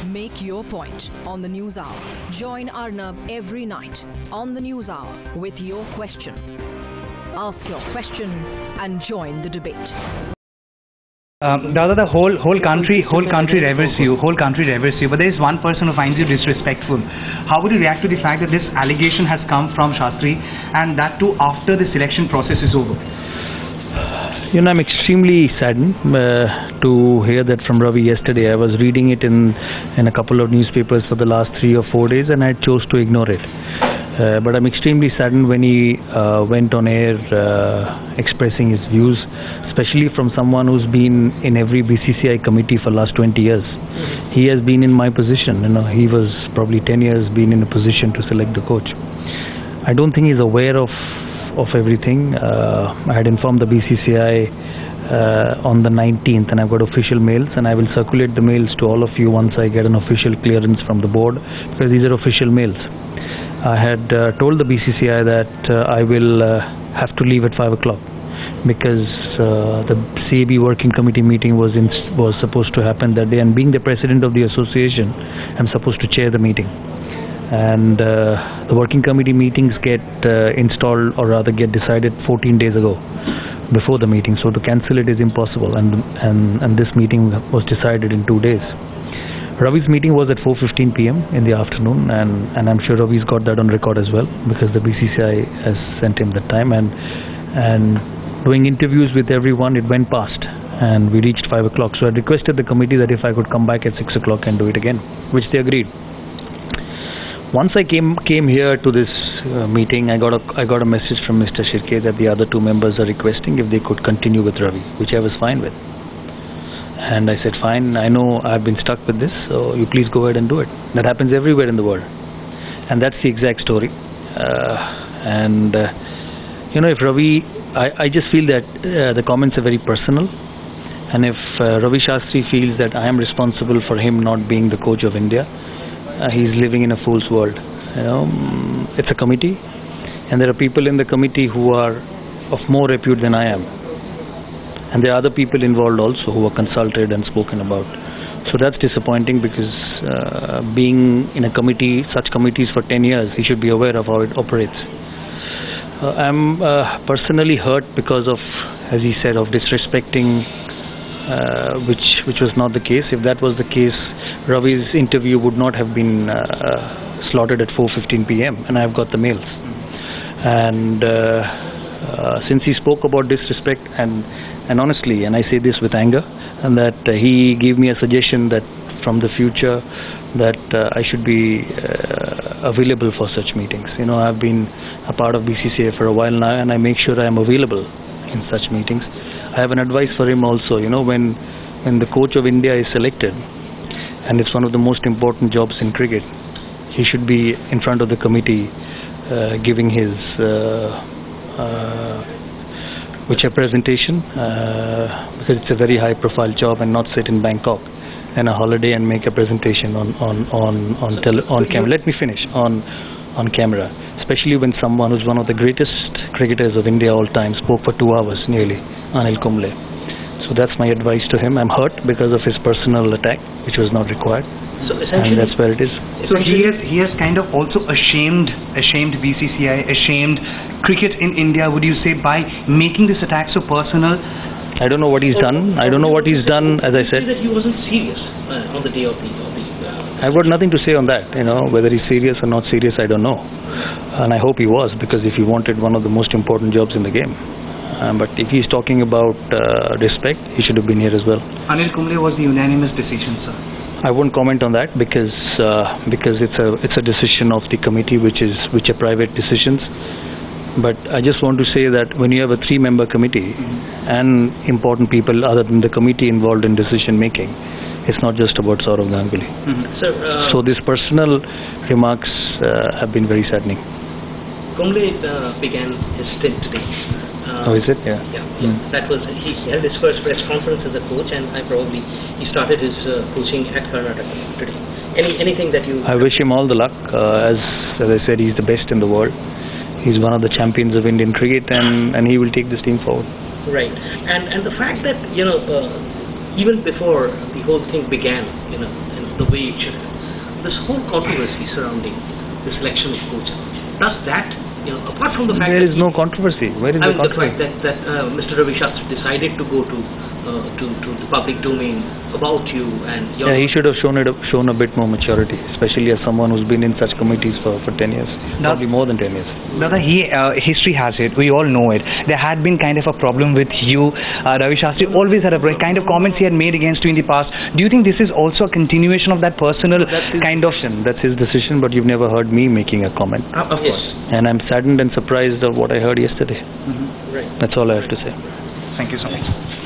Make your point on the News Hour. Join Arnab every night on the News Hour with your question. Ask your question and join the debate. Dada, the whole country reveres you. But there is one person who finds you disrespectful. How would you react to the fact that this allegation has come from Shastri, and that too after the selection process is over? You know, I'm extremely saddened to hear that from Ravi yesterday. I was reading it in a couple of newspapers for the last 3 or 4 days, and I chose to ignore it. But I'm extremely saddened when he went on air expressing his views, especially from someone who's been in every BCCI committee for the last 20 years. He has been in my position. You know, he was probably 10 years been in a position to select the coach. I don't think he's aware of everything. I had informed the BCCI on the 19th, and I've got official mails, and I will circulate the mails to all of you once I get an official clearance from the board, because these are official mails. I had told the BCCI that I will have to leave at 5 o'clock because the CAB working committee meeting was supposed to happen that day, and being the president of the association, I'm supposed to chair the meeting. And the working committee meetings get installed, or rather get decided 14 days ago before the meeting, so to cancel it is impossible, and this meeting was decided in 2 days. Ravi's meeting was at 4:15 p.m. in the afternoon, and I'm sure Ravi's got that on record as well, because the BCCI has sent him the time, and doing interviews with everyone, it went past, and we reached 5 o'clock. So I requested the committee that if I could come back at 6 o'clock and do it again, which they agreed. Once I came here to this meeting, I got a message from Mr. Shirke that the other 2 members are requesting if they could continue with Ravi, which I was fine with. And I said, fine, I know I've been stuck with this, so you please go ahead and do it. That happens everywhere in the world. And that's the exact story. You know, if Ravi, I just feel that the comments are very personal. And if Ravi Shastri feels that I am responsible for him not being the coach of India, he's living in a fool's world. You know, it's a committee, and there are people in the committee who are of more repute than I am. And there are other people involved also who are consulted and spoken about. So that's disappointing, because being in a committee, such committees for 10 years, he should be aware of how it operates. I'm personally hurt because of, as he said, of disrespecting, which was not the case. If that was the case, Ravi's interview would not have been slotted at 4:15 p.m. and I've got the mails. And since he spoke about disrespect, and honestly, and I say this with anger, and that he gave me a suggestion that from the future that I should be available for such meetings. You know, I've been a part of BCCI for a while now, and I make sure I am available in such meetings. I have an advice for him also. You know, when the coach of India is selected, and it's one of the most important jobs in cricket, he should be in front of the committee giving his presentation, because it's a very high profile job, and not sit in Bangkok and a holiday and make a presentation on camera. Let me finish. On camera, especially when someone who's one of the greatest cricketers of India all time spoke for 2 hours nearly, Anil Kumble. So that's my advice to him. I'm hurt because of his personal attack, which was not required. So and that's where it is. So he has kind of also ashamed BCCI, ashamed cricket in India, would you say, by making this attack so personal? I don't know what he's done. I don't know what he's done, as I said. That he wasn't serious on the day of the I've got nothing to say on that. You know, whether he's serious or not serious, I don't know. And I hope he was, because if he wanted one of the most important jobs in the game. But if he's talking about respect, he should have been here as well. Anil Kumble was the unanimous decision, sir. I won't comment on that, because it's a decision of the committee, which are private decisions. But I just want to say that when you have a 3-member committee and important people other than the committee involved in decision making, it's not just about Sourav Ganguly. So these personal remarks have been very saddening. Kumble began his stint today. Oh, is it? Yeah. That was, he held his first press conference as a coach, and he started his coaching at Karnataka today. Anything that you... I wish him all the luck. As I said, he's the best in the world. He's one of the champions of Indian cricket, and he will take this team forward. Right. And the fact that, you know, even before the whole thing began, you know, the way it should have. This whole controversy surrounding the selection of coach, does that, apart from the fact there that is no controversy. Where is the controversy? The fact that Mr. Ravi Shastri decided to go to the public domain about you and your... Yeah, he should have shown a bit more maturity, especially as someone who's been in such committees for 10 years, probably more than 10 years. Dada, history has it. We all know it. There had been kind of a problem with you. Ravi Shastri always had a kind of comments he had made against you in the past. Do you think this is also a continuation of that personal kind of... That's his decision, but you've never heard me making a comment. Of course. And I'm saddened and surprised of what I heard yesterday. Right. That's all I have to say. Thank you so much.